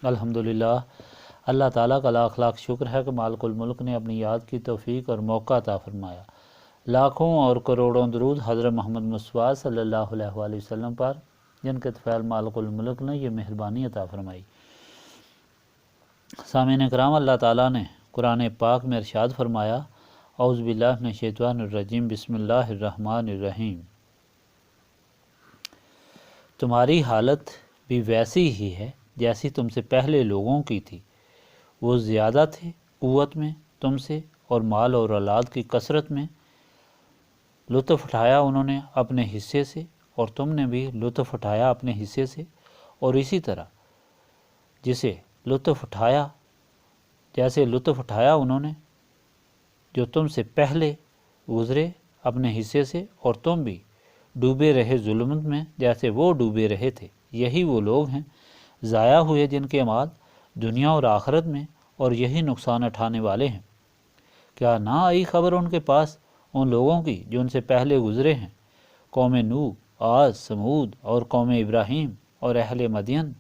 الحمدللہ، اللہ تعالیٰ کا لاکھ لاکھ شکر ہے کہ مالک الملک نے اپنی یاد کی توفیق اور موقع عطا فرمایا۔ لاکھوں اور کروڑوں درود حضرت محمد مصطفیٰ صلی اللہ علیہ وآلہ وسلم پر، جن کے طفیل مالک الملک نے یہ مہربانی عطا فرمائی۔ سامعین کرام، اللہ تعالیٰ نے قرآن پاک میں ارشاد فرمایا، اعوذ باللہ من الشیطان الرجیم، بسم اللہ الرحمن الرحیم۔ تمہاری حالت بھی ویسی ہی ہے جیسی تم سے پہلے لوگوں کی تھی۔ وہ زیادہ تھے قوت میں تم سے اور مال اور اولاد کی کثرت میں۔ لطف اٹھایا انہوں نے اپنے حصے سے اور تم نے بھی لطف اٹھایا اپنے حصے سے، اور اسی طرح جیسے لطف اٹھایا انہوں نے جو تم سے پہلے گزرے اپنے حصے سے، اور تم بھی ڈوبے رہے ظلمت میں جیسے وہ ڈوبے رہے تھے۔ یہی وہ لوگ ہیں ضائع ہوئے جن کے اعمال دنیا اور آخرت میں، اور یہی نقصان اٹھانے والے ہیں۔ کیا نہ آئی خبر ان کے پاس ان لوگوں کی جو ان سے پہلے گزرے ہیں، قوم نوح، عاد، سمود اور قوم ابراہیم اور اہل مدین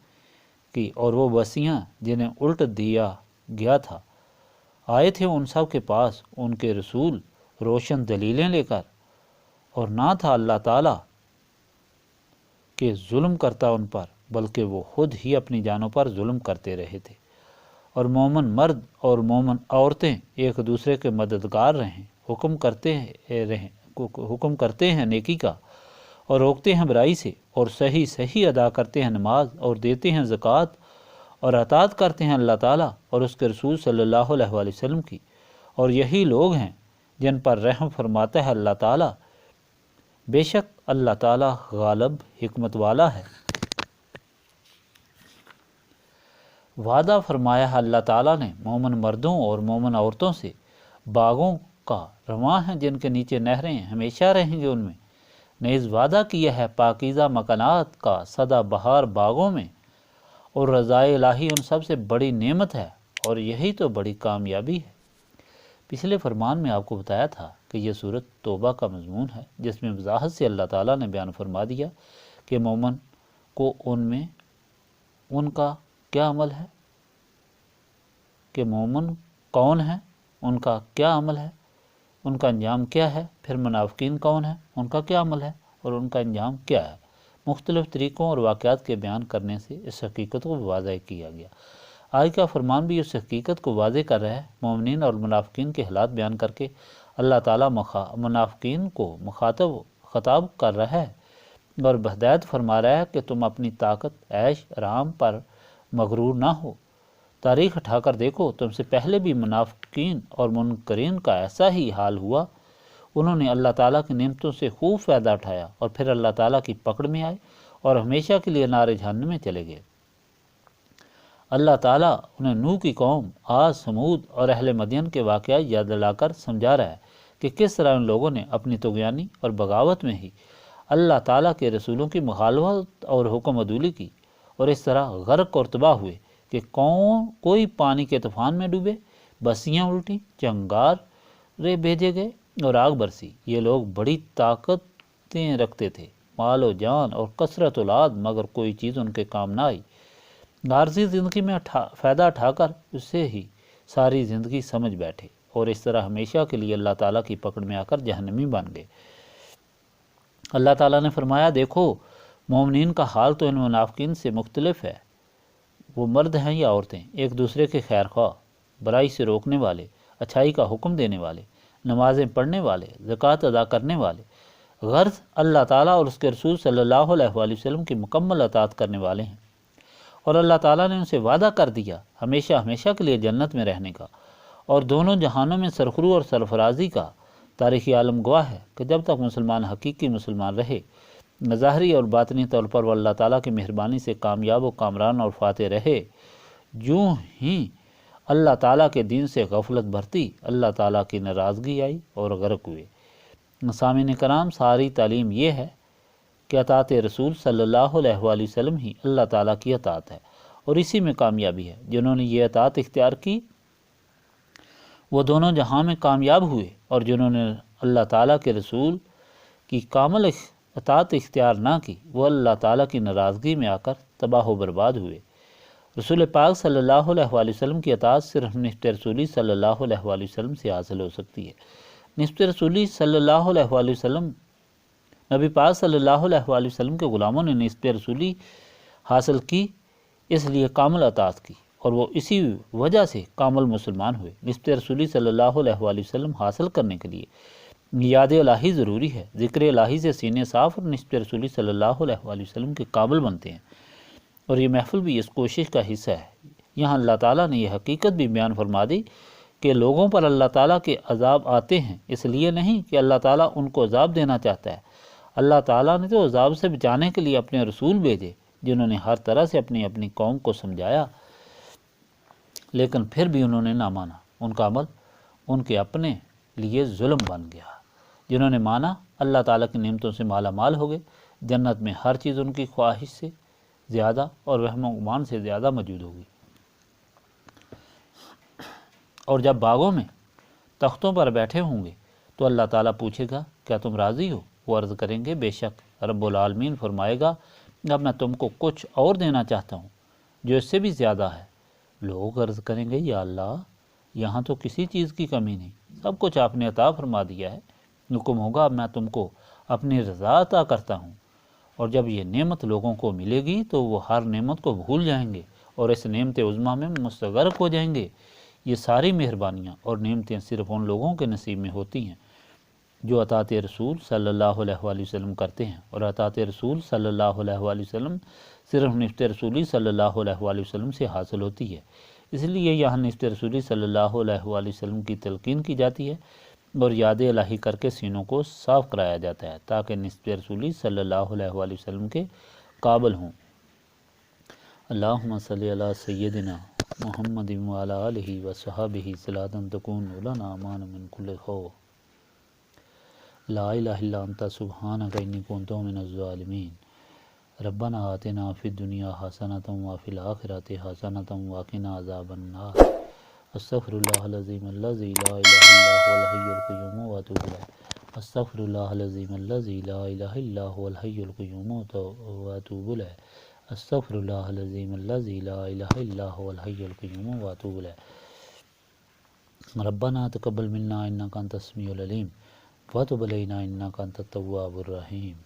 کی، اور وہ بستیاں جنہیں الٹ دیا گیا تھا۔ آئے تھے ان سب کے پاس ان کے رسول روشن دلیلیں لے کر، اور نہ تھا اللہ تعالیٰ کہ ظلم کرتا ان پر، بلکہ وہ خود ہی اپنی جانوں پر ظلم کرتے رہے تھے۔ اور مومن مرد اور مومن عورتیں ایک دوسرے کے مددگار رہیں، حکم کرتے ہیں نیکی کا اور روکتے ہیں برائی سے، اور صحیح ادا کرتے ہیں نماز اور دیتے ہیں زکوٰۃ، اور اطاعت کرتے ہیں اللہ تعالیٰ اور اس کے رسول صلی اللہ علیہ وآلہ وسلم کی، اور یہی لوگ ہیں جن پر رحم فرماتا ہے اللہ تعالیٰ۔ بے شک اللہ تعالیٰ غالب حکمت والا ہے۔ وعدہ فرمایا ہے اللہ تعالیٰ نے مومن مردوں اور مومن عورتوں سے، باغوں کا رواں ہیں جن کے نیچے نہریں ہمیشہ رہیں گے ان میں۔ نیز وعدہ کیا ہے پاکیزہ مکانات کا سدا بہار باغوں میں، اور رضائے الہی ان سب سے بڑی نعمت ہے، اور یہی تو بڑی کامیابی ہے۔ پچھلے فرمان میں آپ کو بتایا تھا کہ یہ سورت توبہ کا مضمون ہے، جس میں وضاحت سے اللہ تعالیٰ نے بیان فرما دیا کہ مومن کو ان کا کیا عمل ہے، کہ مومن کون ہے، ان کا کیا عمل ہے، ان کا انجام کیا ہے۔ پھر منافقین کون ہیں، ان کا کیا عمل ہے اور ان کا انجام کیا ہے۔ مختلف طریقوں اور واقعات کے بیان کرنے سے اس حقیقت کو واضح کیا گیا۔ آج کا فرمان بھی اس حقیقت کو واضح کر رہا ہے۔ مومنین اور منافقین کے حالات بیان کر کے اللہ تعالیٰ منافقین کو خطاب کر رہا ہے اور ہدایت فرما رہا ہے کہ تم اپنی طاقت، عیش آرام پر مغرور نہ ہو۔ تاریخ اٹھا کر دیکھو، تم سے پہلے بھی منافقین اور منکرین کا ایسا ہی حال ہوا۔ انہوں نے اللہ تعالیٰ کی نعمتوں سے خوب فائدہ اٹھایا اور پھر اللہ تعالیٰ کی پکڑ میں آئے اور ہمیشہ کے لیے نار جہنم میں چلے گئے۔ اللہ تعالیٰ انہیں نوح کی قوم، عاد، سمود اور اہل مدین کے واقعات یاد دلا کر سمجھا رہا ہے کہ کس طرح ان لوگوں نے اپنی طغیانی اور بغاوت میں ہی اللہ تعالیٰ کے رسولوں کی مخالفت اور حکم عدولی کی، اور اس طرح غرق اور تباہ ہوئے کہ کوئی پانی کے طوفان میں ڈوبے، بستیاں الٹیں، چنگارے بھیجے گئے اور آگ برسی۔ یہ لوگ بڑی طاقتیں رکھتے تھے، مال و جان اور کثرت اولاد، مگر کوئی چیز ان کے کام نہ آئی۔ عارضی زندگی میں فائدہ اٹھا کر اسے ہی ساری زندگی سمجھ بیٹھے، اور اس طرح ہمیشہ کے لیے اللہ تعالیٰ کی پکڑ میں آ کر جہنمی بن گئے۔ اللہ تعالیٰ نے فرمایا، دیکھو مومنین کا حال تو ان منافقین سے مختلف ہے۔ وہ مرد ہیں یا عورتیں، ایک دوسرے کے خیر خواہ، برائی سے روکنے والے، اچھائی کا حکم دینے والے، نمازیں پڑھنے والے، زکوٰۃ ادا کرنے والے، غرض اللہ تعالیٰ اور اس کے رسول صلی اللہ علیہ وآلہ وسلم کی مکمل اطاعت کرنے والے ہیں۔ اور اللہ تعالیٰ نے ان سے وعدہ کر دیا ہمیشہ کے لیے جنت میں رہنے کا، اور دونوں جہانوں میں سرخرو اور سرفرازی کا۔ تاریخی عالم گواہ ہے کہ جب تک مسلمان حقیقی مسلمان رہے، ظاہری اور باطنی طور پر وہ اللہ تعالیٰ کی مہربانی سے کامیاب و کامران اور فاتح رہے، یوں ہی اللہ تعالیٰ کے دین سے غفلت برتی، اللہ تعالیٰ کی ناراضگی آئی اور غرق ہوئے۔ سامعین کرام، ساری تعلیم یہ ہے کہ اطاعت رسول صلی اللہ علیہ وآلہ وسلم ہی اللہ تعالیٰ کی اطاعت ہے، اور اسی میں کامیابی ہے۔ جنہوں نے یہ اطاعت اختیار کی وہ دونوں جہاں میں کامیاب ہوئے، اور جنہوں نے اللہ تعالیٰ کے رسول کی کامل اطاعت اختیار نہ کی، وہ اللہ تعالیٰ کی ناراضگی میں آ کر تباہ و برباد ہوئے۔ رسول پاک صلی اللہ علیہ وآلہ وسلم کی اطاعت صرف نسبت رسولی صلی اللہ علیہ وآلہ وسلم سے حاصل ہو سکتی ہے۔ نسبت رسولی صلی اللہ علیہ وآلہ وسلم، نبی پاک صلی اللہ علیہ وآلہ وسلم کے غلاموں نے نسبت رسولی حاصل کی، اس لیے کامل اطاعت کی، اور وہ اسی وجہ سے کامل مسلمان ہوئے۔ نسبت رسولی صلی اللہ علیہ وآلہ وسلم حاصل کرنے کے لیے یاد الہی ضروری ہے، ذکر الہی سے سینے صاف اور نسبت رسولی صلی اللہ علیہ وآلہ وسلم کے قابل بنتے ہیں، اور یہ محفل بھی اس کوشش کا حصہ ہے۔ یہاں اللہ تعالیٰ نے یہ حقیقت بھی بیان فرما دی کہ لوگوں پر اللہ تعالیٰ کے عذاب آتے ہیں، اس لیے نہیں کہ اللہ تعالیٰ ان کو عذاب دینا چاہتا ہے۔ اللہ تعالیٰ نے تو عذاب سے بچانے کے لیے اپنے رسول بھیجے، جنہوں نے ہر طرح سے اپنی قوم کو سمجھایا، لیکن پھر بھی انہوں نے نہ مانا۔ ان کا عمل ان کے اپنے لیے ظلم بن گیا۔ جنہوں نے مانا، اللہ تعالیٰ کی نعمتوں سے مالا مال ہو گئے، جنت میں ہر چیز ان کی خواہش سے زیادہ اور وہم و گمان سے زیادہ موجود ہوگی۔ اور جب باغوں میں تختوں پر بیٹھے ہوں گے تو اللہ تعالیٰ پوچھے گا، کیا تم راضی ہو؟ وہ عرض کریں گے، بے شک۔ رب العالمین فرمائے گا، اب میں تم کو کچھ اور دینا چاہتا ہوں جو اس سے بھی زیادہ ہے۔ لوگ عرض کریں گے، یا اللہ، یہاں تو کسی چیز کی کمی نہیں، سب کچھ آپ نے عطا فرما دیا ہے۔ حکم ہوگا، اب میں تم کو اپنی رضا عطا کرتا ہوں۔ اور جب یہ نعمت لوگوں کو ملے گی تو وہ ہر نعمت کو بھول جائیں گے اور اس نعمت عظمیٰ میں مستغرق ہو جائیں گے۔ یہ ساری مہربانیاں اور نعمتیں صرف ان لوگوں کے نصیب میں ہوتی ہیں جو اطاعت رسول صلی اللہ علیہ وآلہ وسلم کرتے ہیں، اور اطاعت رسول صلی اللہ علیہ وآلہ وسلم صرف نسبت رسولی صلی اللہ علیہ وآلہ وسلم سے حاصل ہوتی ہے۔ اس لیے یہاں نسبت رسولی صلی اللہ علیہ وآلہ وسلم کی تلقین کی جاتی ہے اور یاد الہی کر کے سینوں کو صاف کرایا جاتا ہے تاکہ نسبت رسولی صلی اللہ علیہ وآلہ وسلم کے قابل ہوں۔ اللہم صلی علی سیدنا محمد وعلی آلہ وصحبہ صلاۃ تکون لنا امان من کل خوف، لا الہ الا انت سبحانک انی کنت من الظالمین، ربنا آتنا فی الدنیا حسنۃ وفی الآخرۃ حسنۃ وقنا عذاب النار، استغفر اللہ العظیم الذی لا الہ الا هو الحی القیوم واتوب الیہ، استغفر اللہ العظیم الذی لا الہ الا هو الحی القیوم واتوب الیہ، استغفر اللہ العظیم الذی لا الہ الا هو الحی القیوم واتوب الیہ، ربنا تقبل منا انک انت السمیع العلیم وتب علینا انک انت التواب الرحیم۔